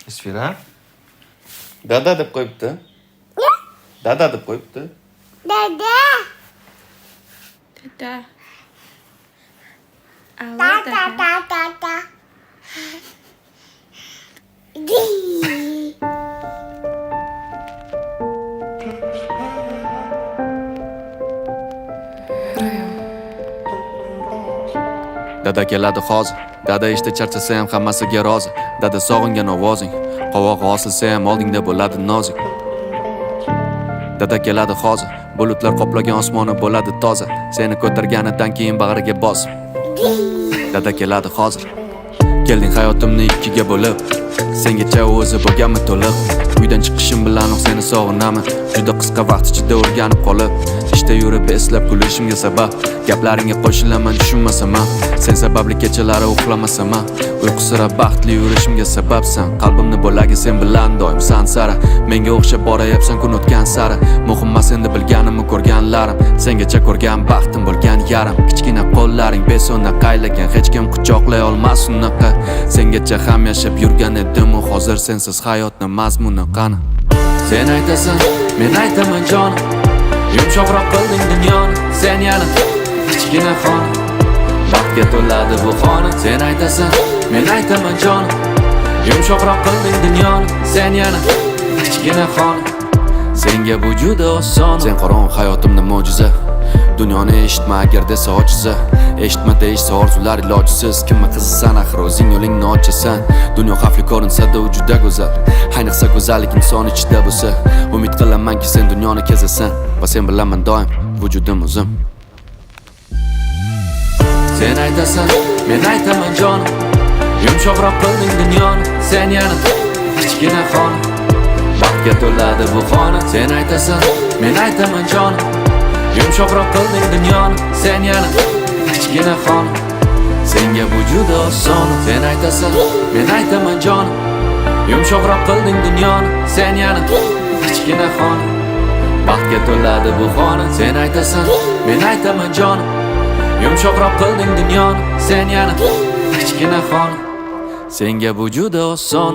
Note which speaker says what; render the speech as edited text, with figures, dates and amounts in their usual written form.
Speaker 1: Isfira dada deb qo'yibdi. Dada deb qo'yibdi.
Speaker 2: Dada. Allah dada.
Speaker 1: Dada keladi hozir. Dada ishda charchasa ham hammasiga rozi. Dada sog'ingan ovozing, qovog'i osilsa ham oldingda bo'ladi nozik. Dada keladi hozir. Bulutlar qoplagan osmoni bo'ladi toza. Seni ko'targanidan keyin bag'riga bos. Dada keladi hozir. Kelding hayotimni ikkiga bo'lib. Sengacha o'zi bo'lganmi to'liq. Uydan chiqishim bilanoq seni sog'inaman. Juda qisqa vaqt ichida o'rganib qolib, ishda yurib eslab kulishimga sabab. Gaplaringga qo'shilaman tushunmasam ham. Sen sababli kechalari uxlamasam ham. Uyqusirab baxtli yurishimga sababsan. Qalbimni bo'lagi sen bilan doim san sara. Menga o'xshab borayapsan kun o'tgan sari. Muhim emas endi bilganimni ko'rganlarim. Sengacha ko'rgan baxtim bo'lgan yarim. Kichkina qo'llaring besona qaylagan, hech kim quchoqlay olmas unaqa. Sengacha ham yashab yurgan edim, hozir sensiz hayotning mazmuni qani? Sen aytasan, men aytaman jonim. Yumshoqroq qilding dunyoni, sen yana kichkina xona. Baxtga to'ladi bu xona. Sen aytasan, men aytaman jonim. Yumshoqroq qilding dunyoni, sen yana kichkina xona. Senga bu juda oson. Sen qorong'u hayotimda mo'jiza. Dunyoni eshitma agar desa ojiza. Eshitma deyishsa orzular ilojisiz. Kimma qizisan axir o'zing yo'lingni ochasan. Dunyo xavfli ko'rinsa-da u juda go'zal. Ayniqsa go'zallik inson ichida bo'lsa. Umid qilamanki sen dunyoni kezasan va sen bilaman doim vujudim o'zim. Sen aytasan, men aytaman jonim. Yumshoqroq qilding dunyoni, sen yana kichkina xona. Baxtga to'ladi bu xona. Sen aytasan, men aytaman jonim. Yumshoqroq qilding dunyoni, sen yana kichkina xona. Senga bu juda oson. Sen aytasan, men aytaman jonim. Yumshoqroq qilding dunyoni, sen yana kichkina xona. Baxtga to'ladi bu xona. Sen aytasan, men aytaman jonim. Yumshoqroq qilding dunyoni, sen yana kichkina xona. Senga bu juda oson.